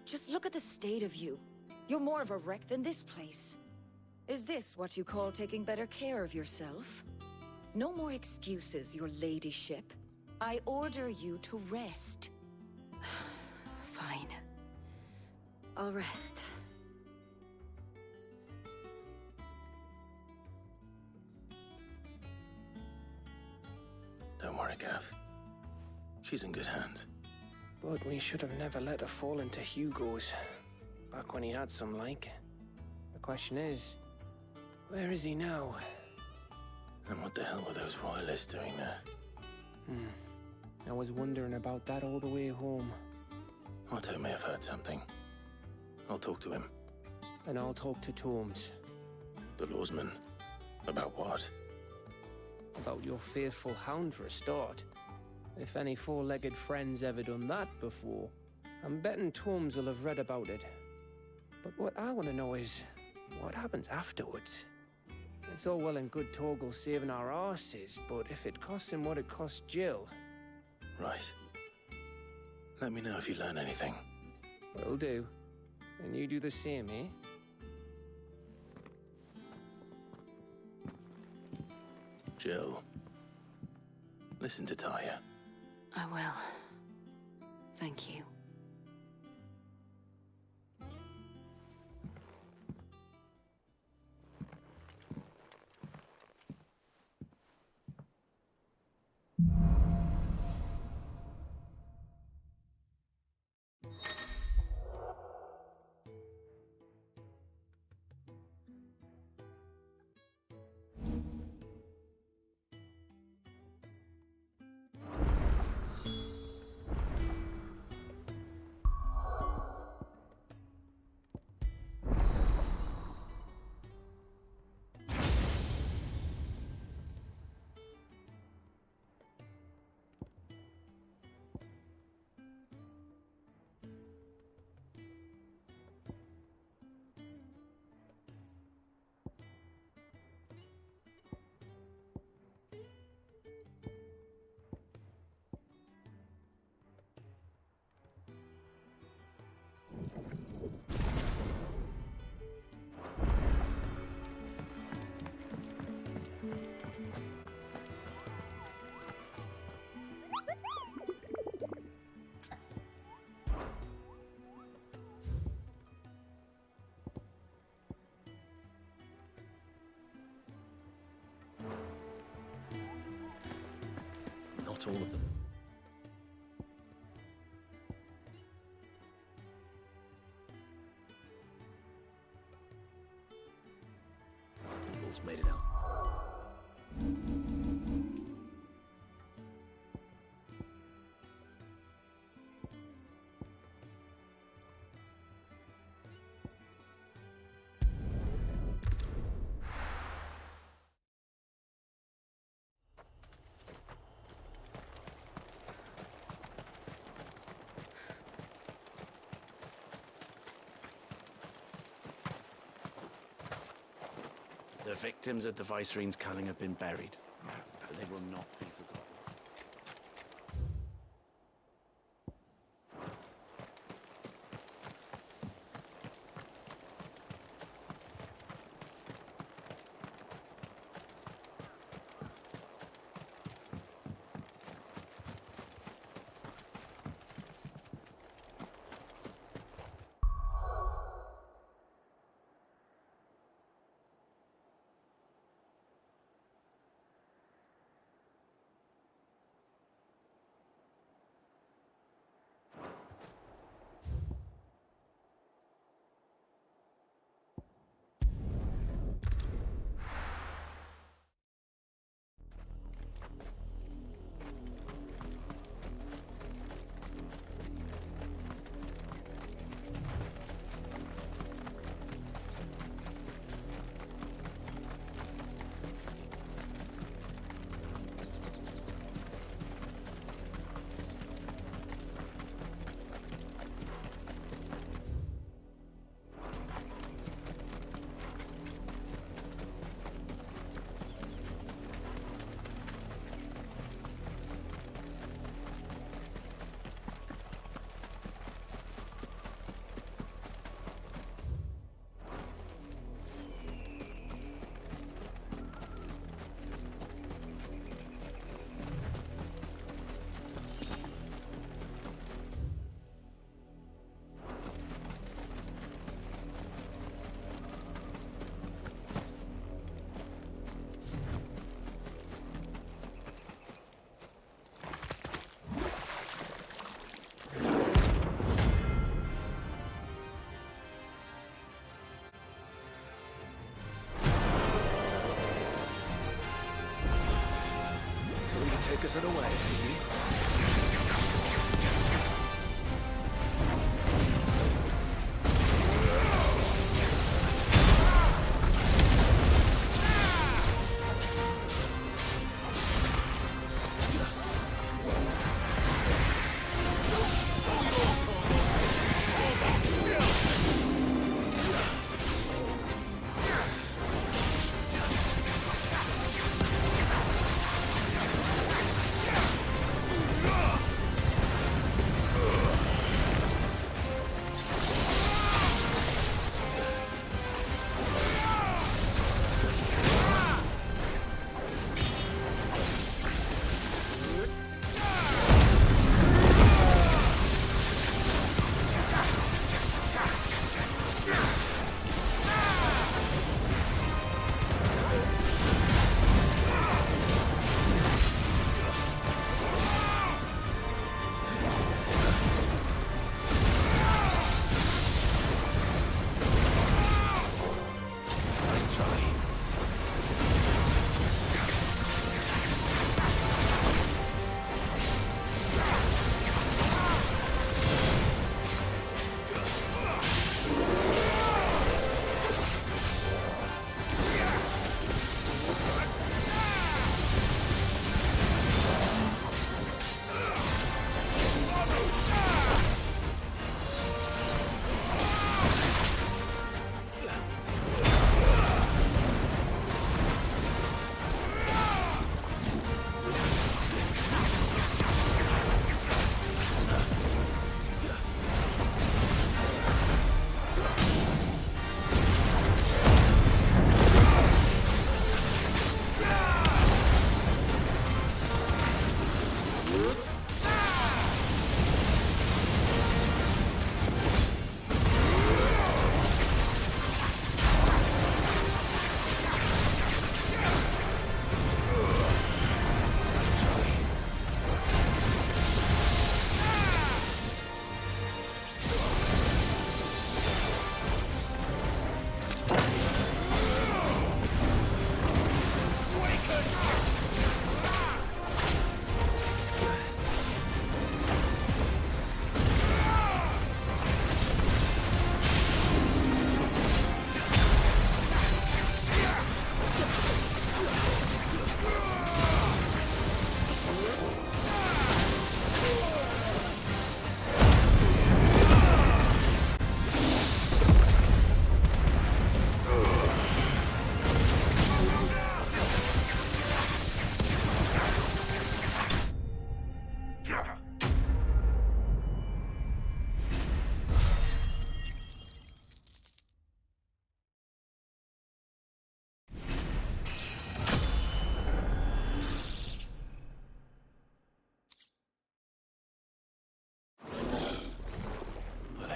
Just look at the state of you. You're more of a wreck than this place. Is this what you call taking better care of yourself? No more excuses, your ladyship. I order you to rest. Fine. I'll rest. Don't worry, Gav. She's in good hands. But we should have never let her fall into Hugo's. Back when he had some like. The question is, where is he now? And what the hell were those royalists doing there? I was wondering about that all the way home. Otto may have heard something. I'll talk to him. And I'll talk to Tomes. The lawsman. About what? About your faithful hound for a start. If any four-legged friend's ever done that before, I'm betting Tomes will have read about it. But what I want to know is, what happens afterwards? It's all well and good Torgal saving our arses, but if it costs him what it cost Jill... Right. Let me know if you learn anything. Will do. And you do the same, eh? Jill. Listen to Taya. I will. Thank you. Not all of them. Eagles made it out. The victims at the Viceroy's culling have been buried, but they will not be forgotten. take us unawares, do you?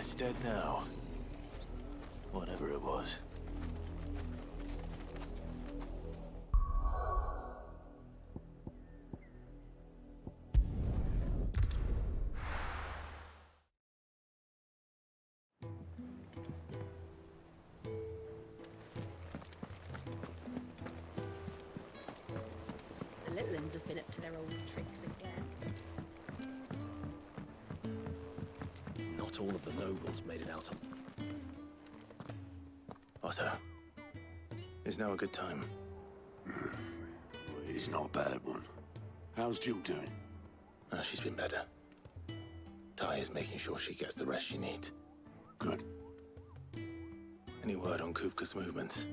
It's dead now. Whatever it was. The little ones have been up to their old tricks again. Not all of the nobles made it out on... Otto, is now a good time? It's not a bad one. How's Jill doing? She's been better. Ty is making sure she gets the rest she needs. Good. Any word on Kupka's movements?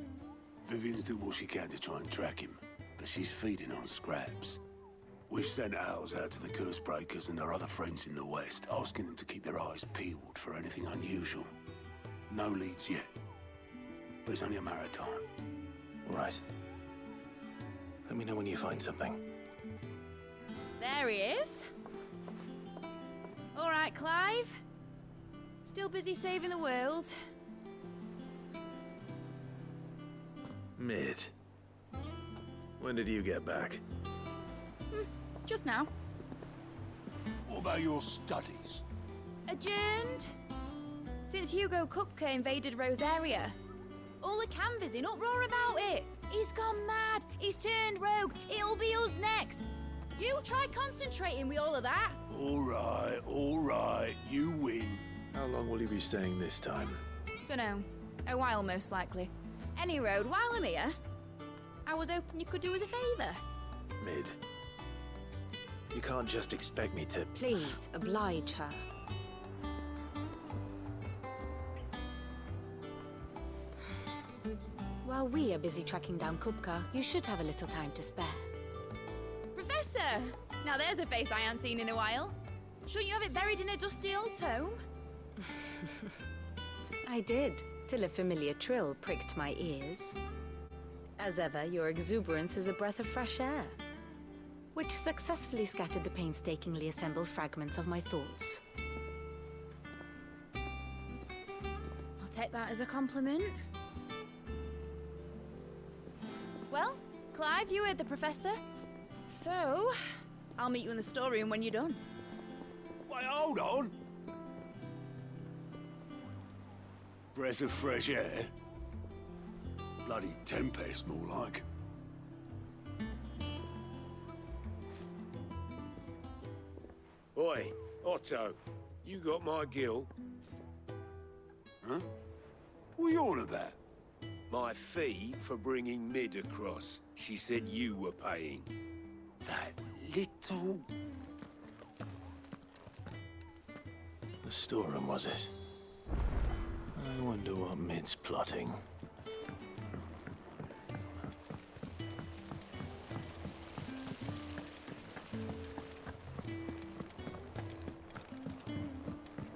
Vivian's doing what she can to try and track him, but she's feeding on scraps. We've sent ours out to the curse breakers and our other friends in the west, asking them to keep their eyes peeled for anything unusual. No leads yet, but it's only a matter of time. Right. Let me know when you find something. There he is. All right, Clive. Still busy saving the world. Mid. When did you get back? Just now. What about your studies? Adjourned. Since Hugo Kupka invaded Rosaria. All the canvas in uproar about it. He's gone mad. He's turned rogue. It'll be us next. You try concentrating with all of that. All right, you win. How long will you be staying this time? Dunno. A while, most likely. Any road, while I'm here, I was hoping you could do us a favour. Mid. You can't just expect me to... Please, oblige her. While we are busy tracking down Kupka, you should have a little time to spare. Professor! Now there's a face I haven't seen in a while. Shouldn't you have it buried in a dusty old tome? I did, till a familiar trill pricked my ears. As ever, your exuberance is a breath of fresh air, which successfully scattered the painstakingly assembled fragments of my thoughts. I'll take that as a compliment. Well, Clive, you heard the Professor. So, I'll meet you in the storeroom when you're done. Wait, hold on. Breath of fresh air? Bloody tempest, more like. Oi, Otto, you got my gill? Huh? What are you on about? My fee for bringing Mid across. She said you were paying. That little... The storeroom, was it? I wonder what Mid's plotting.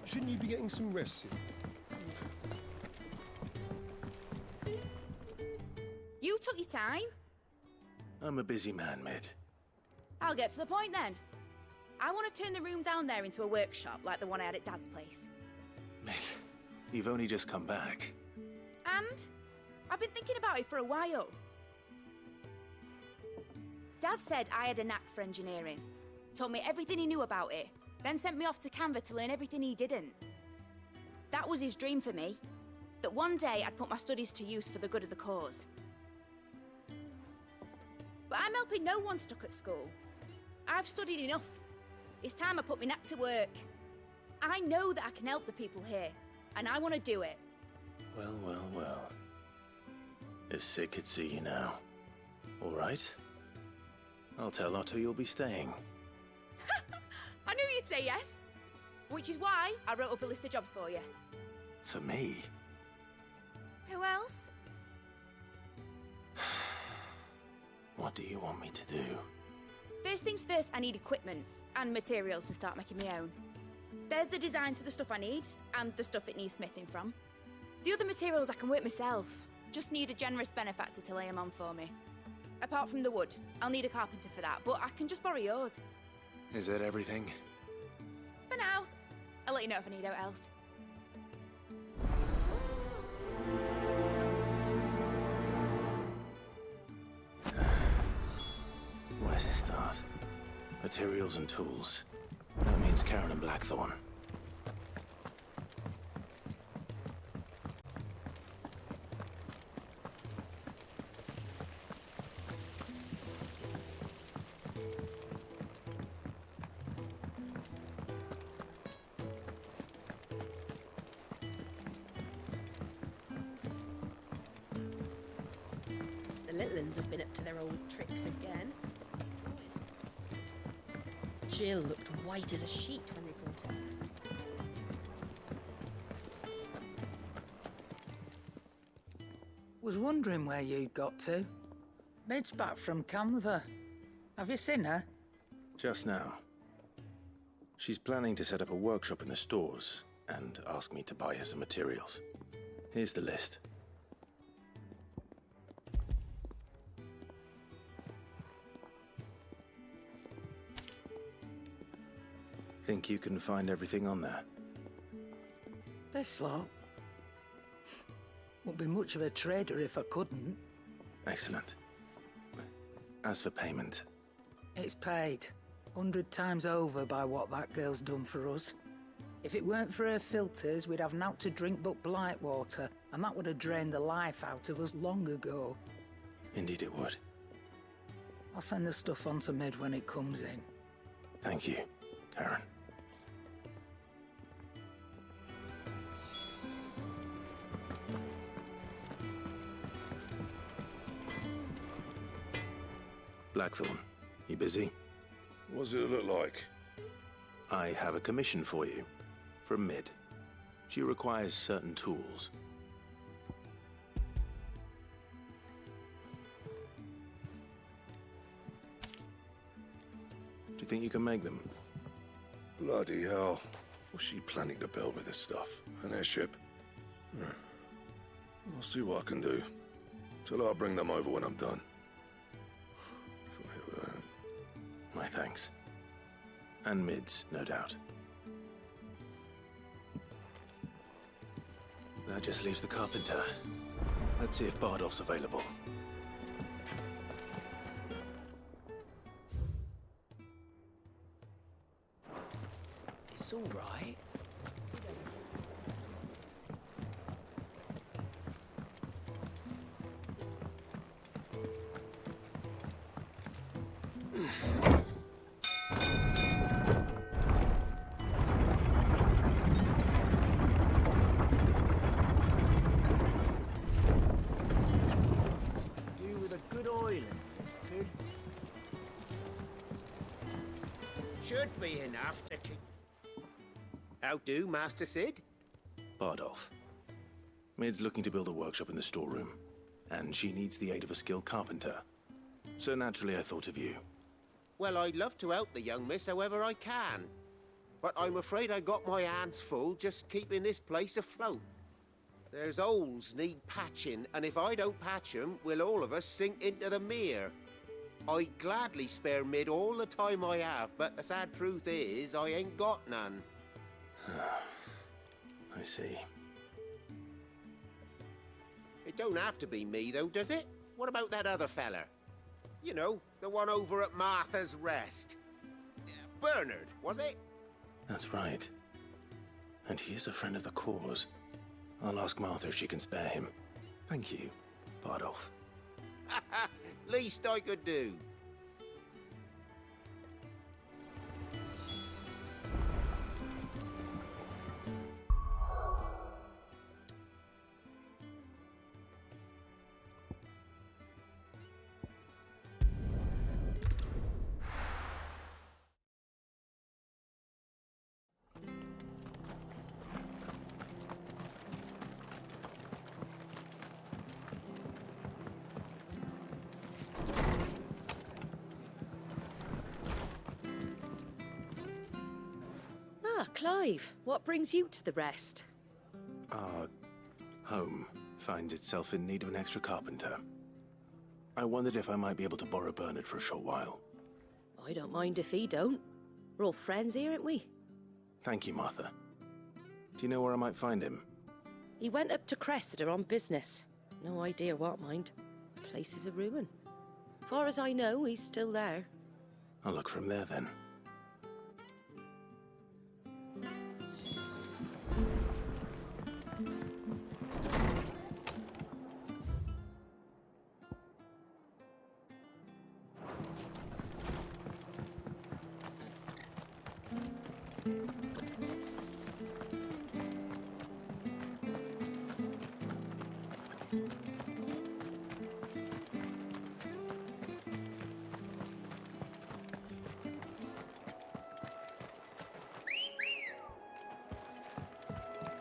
Shouldn't you be getting some rest soon? You took your time. I'm a busy man, Mid. I'll get to the point then. I want to turn the room down there into a workshop like the one I had at Dad's place. Mid, you've only just come back. And I've been thinking about it for a while. Dad said I had a knack for engineering. Told me everything he knew about it. Then sent me off to Canva to learn everything he didn't. That was his dream for me. That one day I'd put my studies to use for the good of the cause. But I'm helping no one stuck at school. I've studied enough. It's time I put my knack to work. I know that I can help the people here, and I want to do it. Well, well, well. If Sid could see you now. All right. I'll tell Otto you'll be staying. I knew you'd say yes. Which is why I wrote up a list of jobs for you. For me? Who else? What do you want me to do? First things first, I need equipment and materials to start making my own. There's the designs for the stuff I need, and the stuff it needs smithing from. The other materials I can work myself. Just need a generous benefactor to lay them on for me. Apart from the wood, I'll need a carpenter for that, but I can just borrow yours. Is that everything? For now. I'll let you know if I need out else. Where to start? Materials and tools. That means Karen and Blackthorn. The little uns have been up to their old tricks again. Jill looked white as a sheet when they brought her. Was wondering where you'd got to. Mid's back from Canva. Have you seen her? Just now. She's planning to set up a workshop in the stores and ask me to buy her some materials. Here's the list. Think you can find everything on there? This lot. Wouldn't be much of a trader if I couldn't. Excellent. As for payment... It's paid. 100 times over by what that girl's done for us. If it weren't for her filters, we'd have naught to drink but blight water, and that would have drained the life out of us long ago. Indeed it would. I'll send the stuff on to Mid when it comes in. Thank you, Karen. Blackthorn, you busy? What's it look like? I have a commission for you. From Mid. She requires certain tools. Do you think you can make them? Bloody hell. What's she planning to build with this stuff? An airship? I'll see what I can do. Tell her I'll bring them over when I'm done. My thanks. And Mid's, no doubt. That just leaves the carpenter. Let's see if Bardolph's available. It's all right. Do with a good oil in this, kid. Should be enough to keep... How do, Master Sid? Bardolph. Mid's looking to build a workshop in the storeroom, and she needs the aid of a skilled carpenter. So naturally I thought of you. Well, I'd love to help the young miss however I can. But I'm afraid I got my hands full just keeping this place afloat. There's holes need patching, and if I don't patch 'em, we'll all of us sink into the mere. I'd gladly spare Mid all the time I have, but the sad truth is, I ain't got none. I see. It don't have to be me, though, does it? What about that other fella? You know, the one over at Martha's Rest. Bernard, was it? That's right. And he is a friend of the cause. I'll ask Martha if she can spare him. Thank you, Bardolph. Least I could do. Clive, what brings you to the Rest? Our home finds itself in need of an extra carpenter. I wondered if I might be able to borrow Bernard for a short while. I don't mind if he don't. We're all friends here, aren't we? Thank you, Martha. Do you know where I might find him? He went up to Cressida on business. No idea what, mind. Place is a ruin. Far as I know, he's still there. I'll look for him there, then.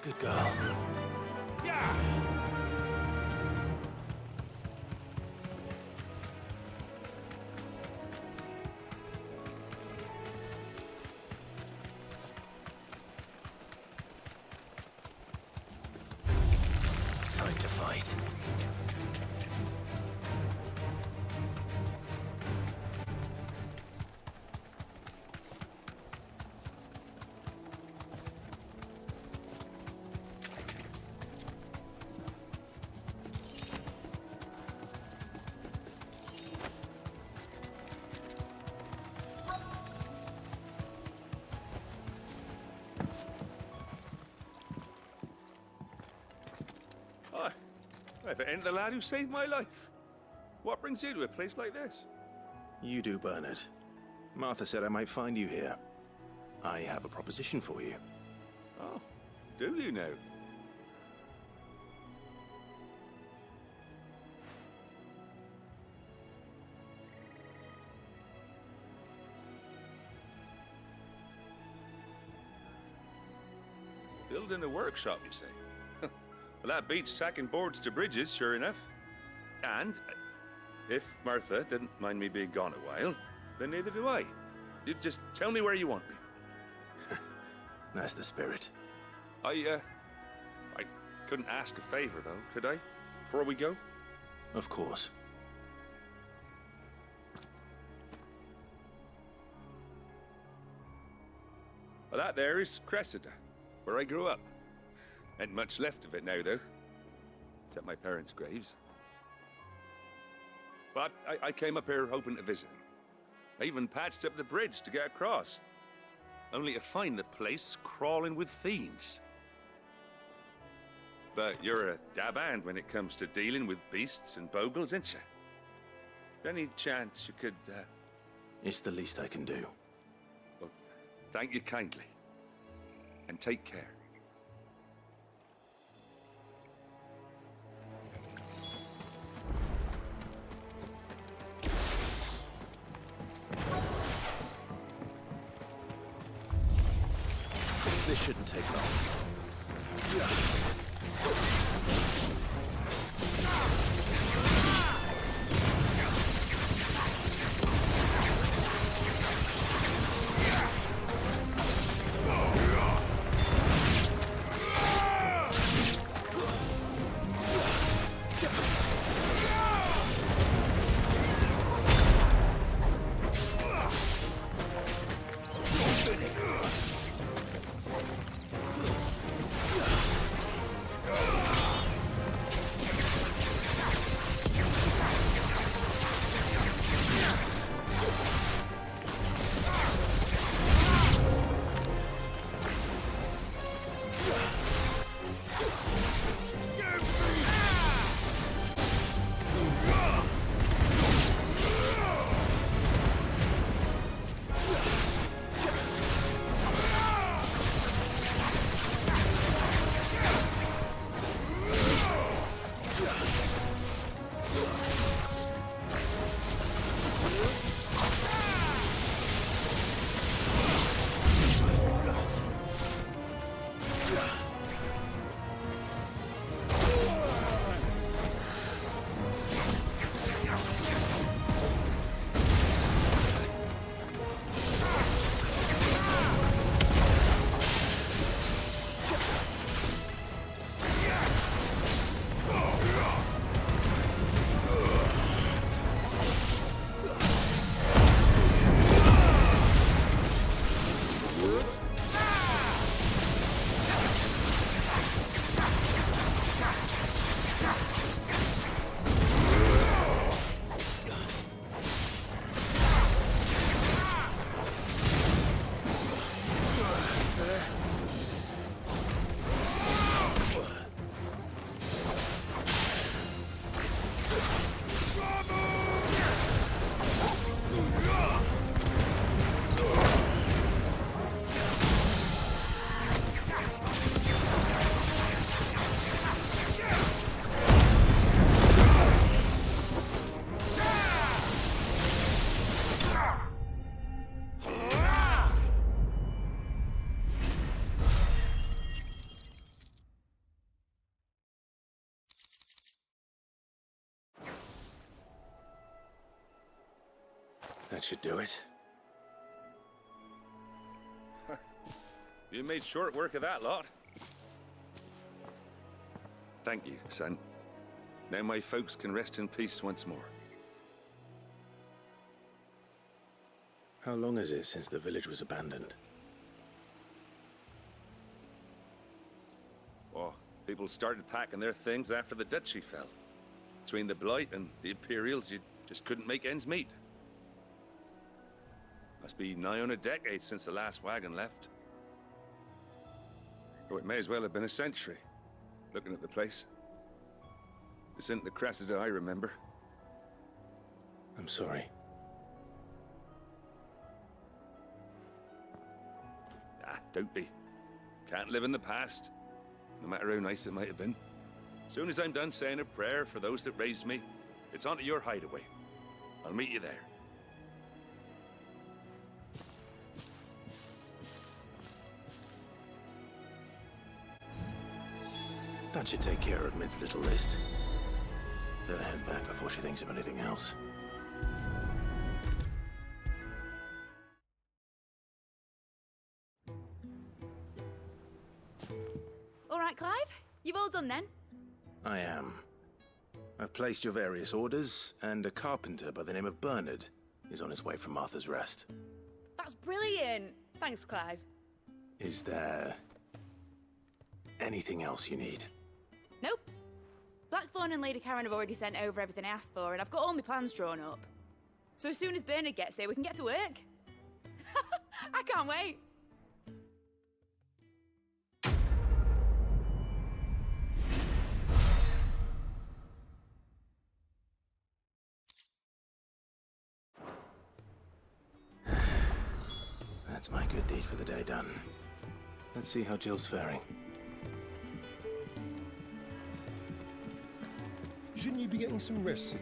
Good girl. Yeah! Time to fight. If it ain't the lad who saved my life. What brings you to a place like this? You do, Bernard. Martha said I might find you here. I have a proposition for you. Oh, do you now? Building a workshop, you say? Well, that beats tacking boards to bridges, sure enough. And if Martha didn't mind me being gone a while, then neither do I. You just tell me where you want me. That's the spirit. I couldn't ask a favor, though, could I? Before we go? Of course. Well, that there is Cressida, where I grew up. Ain't much left of it now, though. Except my parents' graves. But I came up here hoping to visit them. I even patched up the bridge to get across. Only to find the place crawling with fiends. But you're a dab hand when it comes to dealing with beasts and bogles, ain't you? Any chance you could, It's the least I can do. Well, thank you kindly. And take care. This shouldn't take long. That should do it. You made short work of that lot. Thank you, son. Now my folks can rest in peace once more. How long is it since the village was abandoned? Oh, people started packing their things after the duchy fell. Between the Blight and the Imperials, you just couldn't make ends meet. Must be nigh on a decade since the last wagon left. Oh, it may as well have been a century, looking at the place. This isn't the Cressida I remember. I'm sorry. Don't be. Can't live in the past, no matter how nice it might have been. Soon as I'm done saying a prayer for those that raised me, it's on to your hideaway. I'll meet you there. That should take care of Mid's little list. Better head back before she thinks of anything else. All right, Clive? You've all done then? I am. I've placed your various orders, and a carpenter by the name of Bernard is on his way from Martha's Rest. That's brilliant. Thanks, Clive. Is there anything else you need? Nope. Blackthorn and Lady Karen have already sent over everything I asked for, and I've got all my plans drawn up. So as soon as Bernard gets here, we can get to work. I can't wait. That's my good deed for the day done. Let's see how Jill's faring. Shouldn't you be getting some rest?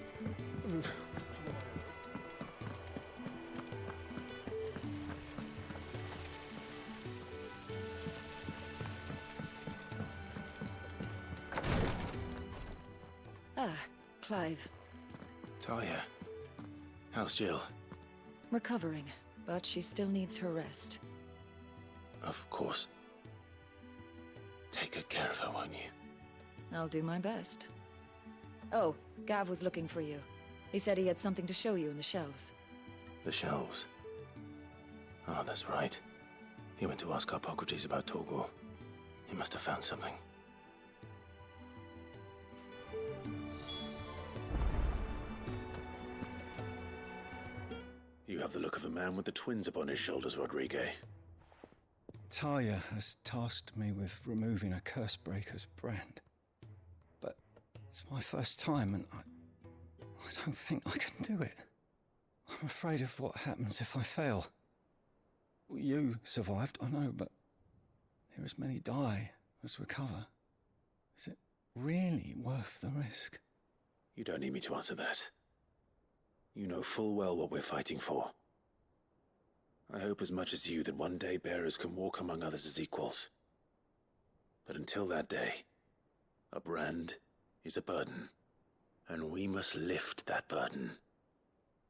Ah, Clive. Talia, how's Jill? Recovering, but she still needs her rest. Of course. Take good care of her, won't you? I'll do my best. Oh, Gav was looking for you. He said he had something to show you in the shelves. The shelves? Oh, that's right. He went to ask Harpocrates about Torgor. He must have found something. You have the look of a man with the twins upon his shoulders, Rodrigue. Talia has tasked me with removing a Cursebreaker's brand. But it's my first time, and I don't think I can do it. I'm afraid of what happens if I fail. You survived, I know, but there as many die as recover. Is it really worth the risk? You don't need me to answer that. You know full well what we're fighting for. I hope as much as you that one day bearers can walk among others as equals. But until that day, a brand is a burden, and we must lift that burden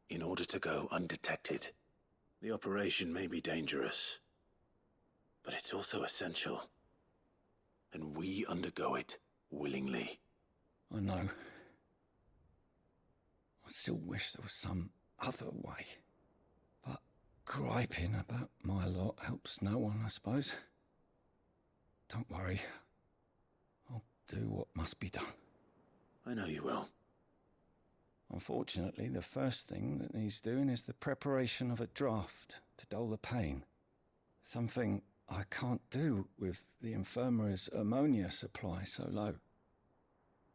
in order to go undetected. The operation may be dangerous, but it's also essential, and we undergo it willingly. I know. I still wish there was some other way. But griping about my lot helps no one, I suppose. Don't worry. I'll do what must be done. I know you will. Unfortunately, the first thing that needs doing is the preparation of a draft to dull the pain. Something I can't do with the infirmary's ammonia supply so low.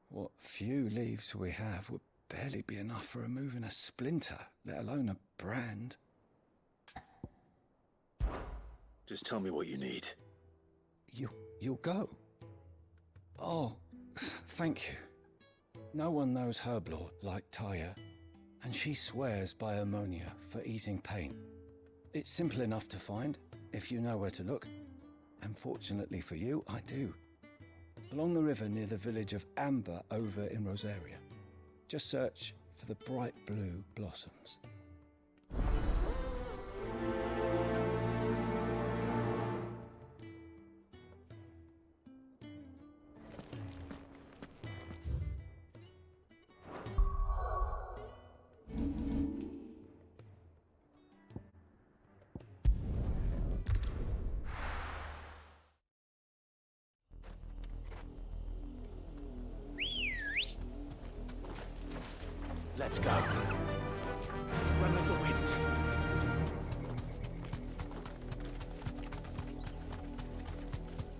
What few leaves we have would barely be enough for removing a splinter, let alone a brand. Just tell me what you need. You'll go? Oh, thank you. No one knows Herblore like Talia, and she swears by ammonia for easing pain. It's simple enough to find, if you know where to look. And fortunately for you, I do. Along the river near the village of Amber over in Rosaria. Just search for the bright blue blossoms. Let's go. Run with the wind.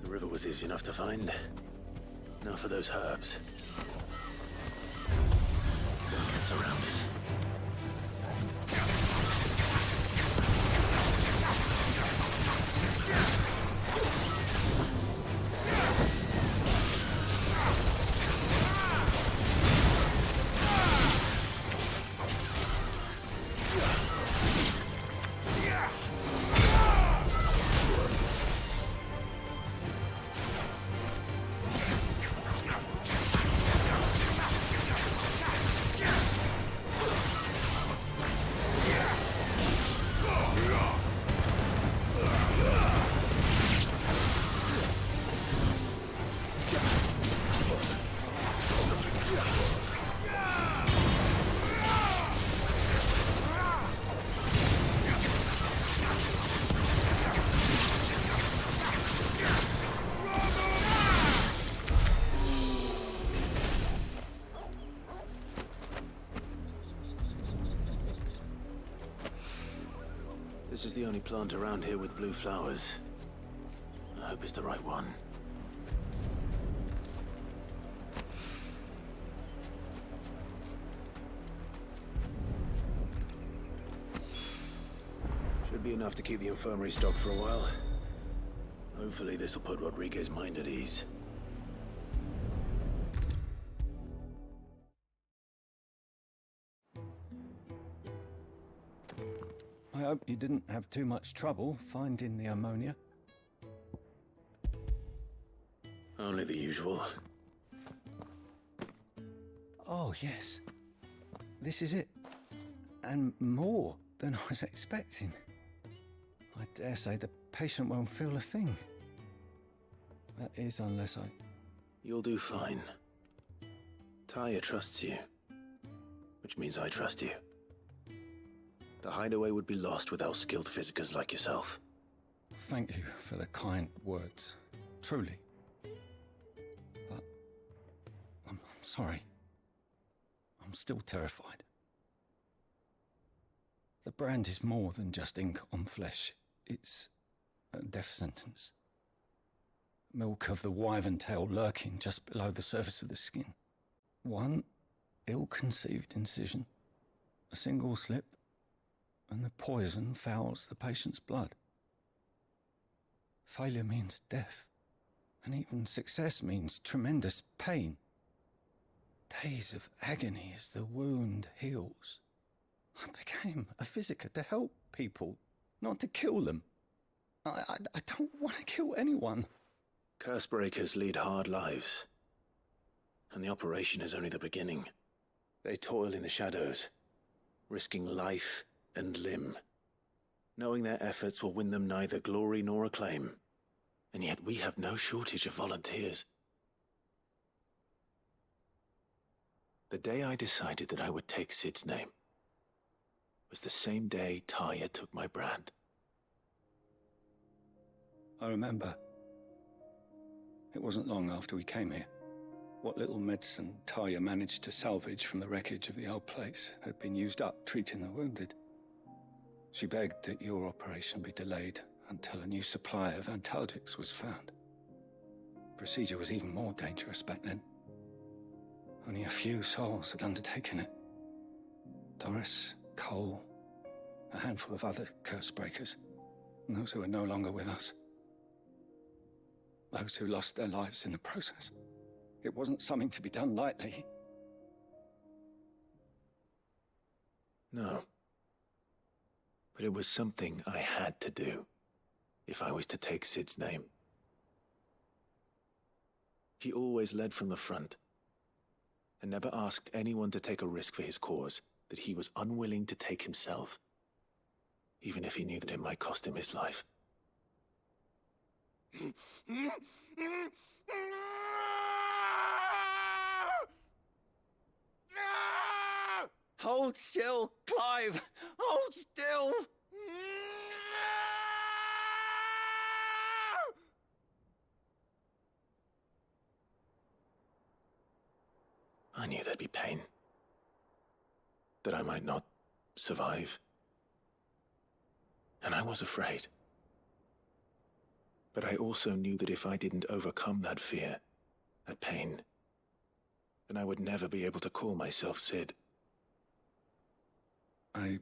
The river was easy enough to find. Now for those herbs. Don't get surrounded. This is the only plant around here with blue flowers. I hope it's the right one. Should be enough to keep the infirmary stocked for a while. Hopefully this will put Rodriguez's mind at ease. I hope you didn't have too much trouble finding the ammonia. Only the usual. Oh, yes. This is it. And more than I was expecting. I dare say the patient won't feel a thing. That is, unless I... You'll do fine. Taya trusts you. Which means I trust you. The hideaway would be lost without skilled physicers like yourself. Thank you for the kind words. Truly. But... I'm sorry. I'm still terrified. The brand is more than just ink on flesh. It's a death sentence. Milk of the wyvern tail lurking just below the surface of the skin. One ill-conceived incision, a single slip, and the poison fouls the patient's blood. Failure means death, and even success means tremendous pain. Days of agony as the wound heals. I became a physiker to help people, not to kill them. I don't want to kill anyone. Cursebreakers lead hard lives. And the operation is only the beginning. They toil in the shadows, risking life and limb, knowing their efforts will win them neither glory nor acclaim. And yet we have no shortage of volunteers. The day I decided that I would take Sid's name was the same day Taya took my brand. I remember. It wasn't long after we came here. What little medicine Taya managed to salvage from the wreckage of the old place had been used up treating the wounded. She begged that your operation be delayed until a new supply of antalgics was found. Procedure was even more dangerous back then. Only a few souls had undertaken it. Doris, Cole, a handful of other curse-breakers, and those who are no longer with us. Those who lost their lives in the process. It wasn't something to be done lightly. No. But it was something I had to do, if I was to take Sid's name. He always led from the front, and never asked anyone to take a risk for his cause that he was unwilling to take himself, even if he knew that it might cost him his life. Hold still, Clive! Hold still! I knew there'd be pain. That I might not survive. And I was afraid. But I also knew that if I didn't overcome that fear, that pain, then I would never be able to call myself Sid. I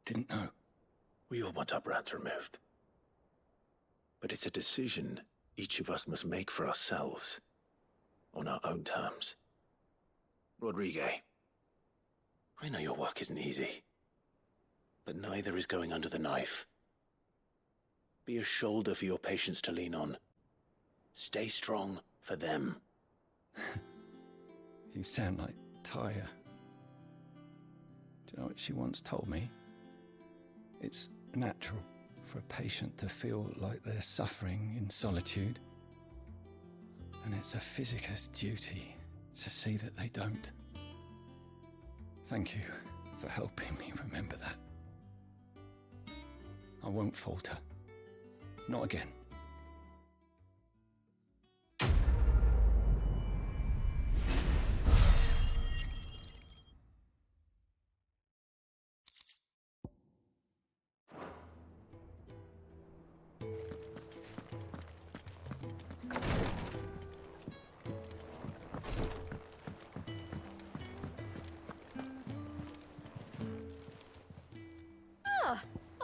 didn't know. We all want our brands removed. But it's a decision each of us must make for ourselves, on our own terms. Rodriguez, I know your work isn't easy, but neither is going under the knife. Be a shoulder for your patients to lean on. Stay strong for them. You sound like Taya. Do you know what she once told me? It's natural for a patient to feel like they're suffering in solitude. And it's a physiker's duty to see that they don't. Thank you for helping me remember that. I won't falter. Not again.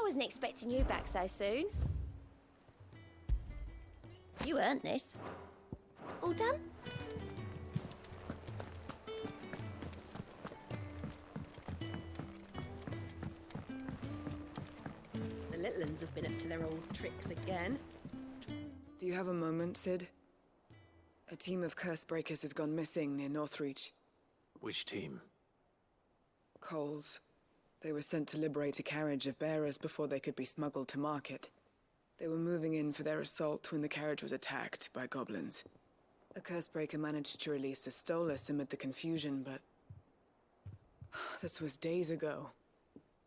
wasn't expecting you back so soon. You earned this. All done? The little uns have been up to their old tricks again. Do you have a moment, Sid? A team of curse breakers has gone missing near Northreach. Which team? Coles. They were sent to liberate a carriage of bearers before they could be smuggled to market. They were moving in for their assault when the carriage was attacked by goblins. A cursebreaker managed to release a Stolas amid the confusion, but... this was days ago.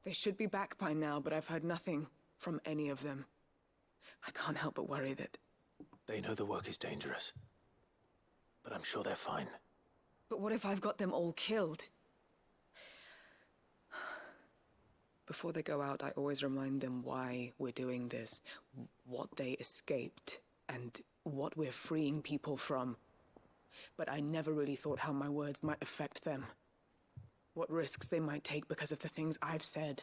They should be back by now, but I've heard nothing from any of them. I can't help but worry that... They know the work is dangerous. But I'm sure they're fine. But what if I've got them all killed? Before they go out, I always remind them why we're doing this, what they escaped, and what we're freeing people from. But I never really thought how my words might affect them. What risks they might take because of the things I've said.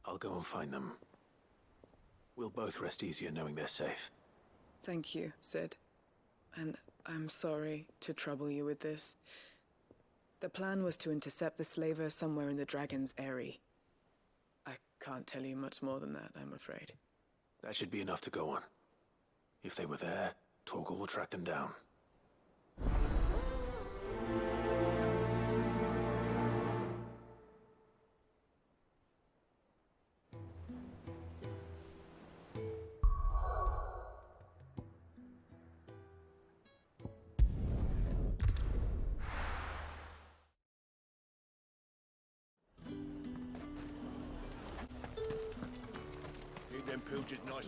I'll go and find them. We'll both rest easier knowing they're safe. Thank you, Sid. And I'm sorry to trouble you with this. The plan was to intercept the slaver somewhere in the Dragon's Eyrie. I can't tell you much more than that, I'm afraid. That should be enough to go on. If they were there, Torgal will track them down.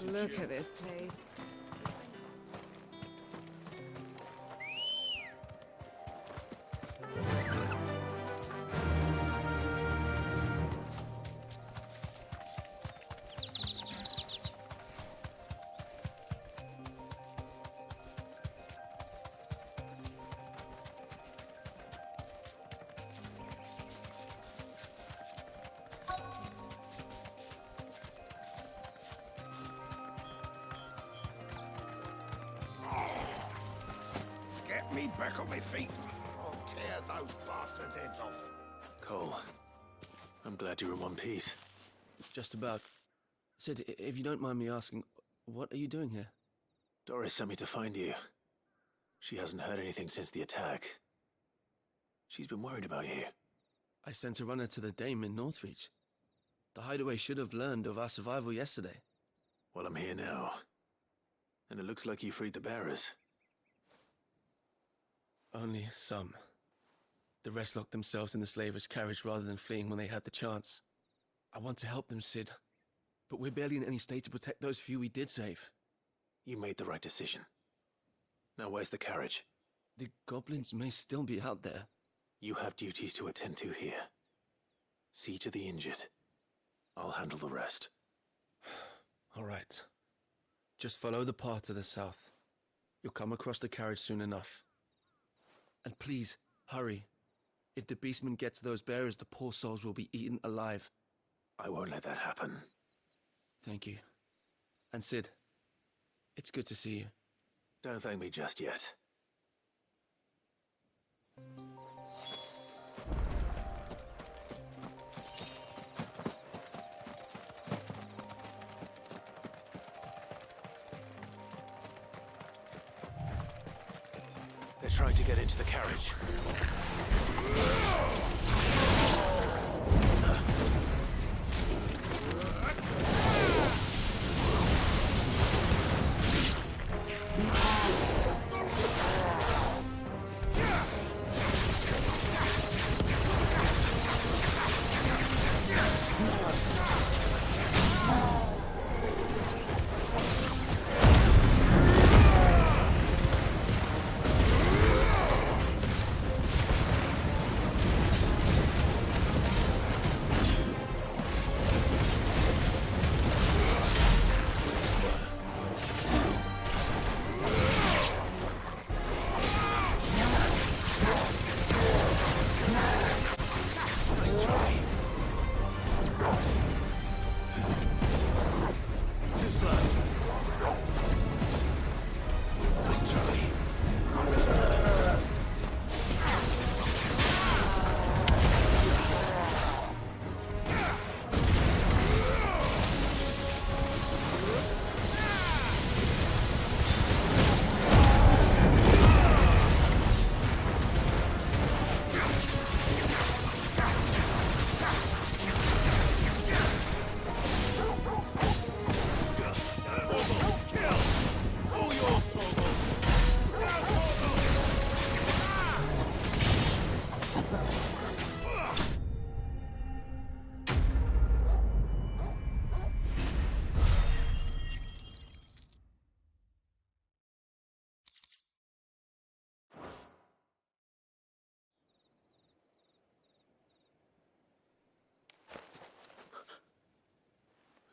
Look at this place. Me back on my feet. I'll tear those bastards' heads off. Cole, I'm glad you're in one piece. Just about. Sid, if you don't mind me asking, what are you doing here? Doris sent me to find you. She hasn't heard anything since the attack. She's been worried about you. I sent a runner to the Dame in Northreach. The hideaway should have learned of our survival yesterday. Well, I'm here now. And it looks like you freed the bearers. Only some. The rest locked themselves in the slaver's carriage rather than fleeing when they had the chance. I want to help them, Sid. But we're barely in any state to protect those few we did save. You made the right decision. Now where's the carriage? The goblins may still be out there. You have duties to attend to here. See to the injured. I'll handle the rest. All right. Just follow the path to the south. You'll come across the carriage soon enough. And please, hurry. If the beastmen get to those bearers, the poor souls will be eaten alive. I won't let that happen. Thank you. And Sid, it's good to see you. Don't thank me just yet. They're trying to get into the carriage.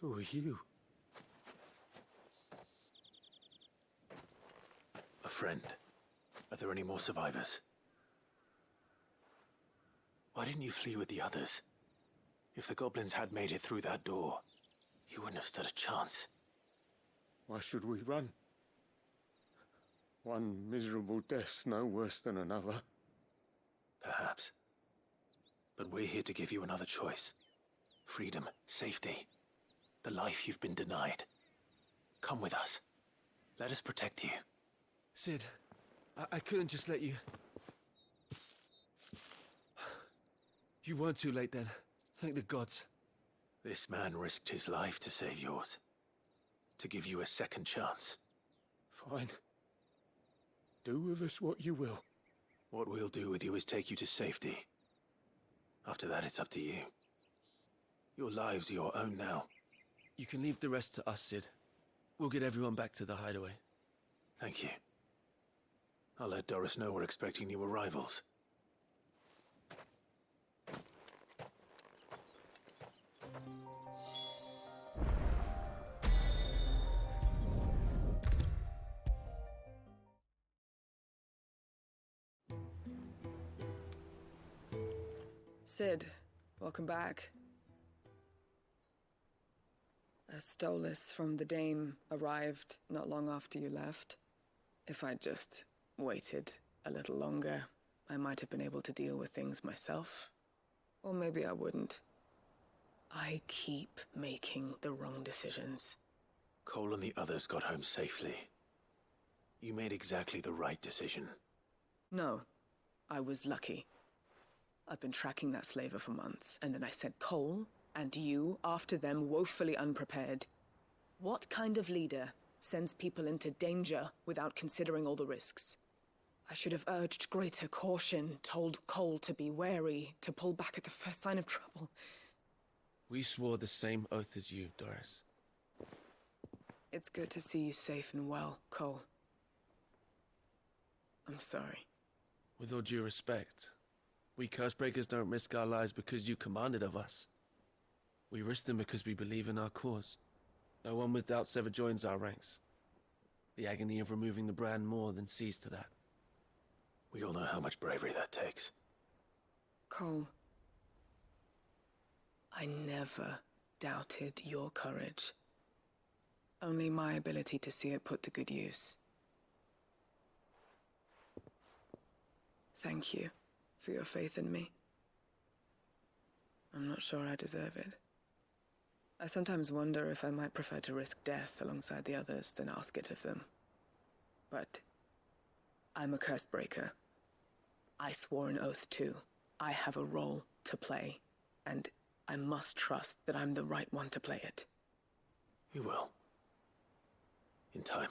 Who are you? A friend. Are there any more survivors? Why didn't you flee with the others? If the goblins had made it through that door, you wouldn't have stood a chance. Why should we run? One miserable death's no worse than another. Perhaps. But we're here to give you another choice. Freedom, safety, the life you've been denied. Come with us. Let us protect you. Sid, I couldn't just let you... You weren't too late then. Thank the gods. This man risked his life to save yours. To give you a second chance. Fine. Do with us what you will. What we'll do with you is take you to safety. After that, it's up to you. Your lives are your own now. You can leave the rest to us, Sid. We'll get everyone back to the hideaway. Thank you. I'll let Doris know we're expecting new arrivals. Sid, welcome back. A Stolas from the Dame arrived not long after you left. If I'd just waited a little longer, I might have been able to deal with things myself. Or maybe I wouldn't. I keep making the wrong decisions. Cole and the others got home safely. You made exactly the right decision. No, I was lucky. I've been tracking that slaver for months, and then I sent Cole and you after them woefully unprepared. What kind of leader sends people into danger without considering all the risks? I should have urged greater caution, told Cole to be wary, to pull back at the first sign of trouble. We swore the same oath as you, Doris. It's good to see you safe and well, Cole. I'm sorry. With all due respect, we Cursebreakers don't risk our lives because you commanded of us. We risk them because we believe in our cause. No one with doubts ever joins our ranks. The agony of removing the brand more than sees to that. We all know how much bravery that takes. Cole, I never doubted your courage. Only my ability to see it put to good use. Thank you for your faith in me. I'm not sure I deserve it. I sometimes wonder if I might prefer to risk death alongside the others than ask it of them. But I'm a Cursebreaker. I swore an oath too. I have a role to play, and I must trust that I'm the right one to play it. You will. In time.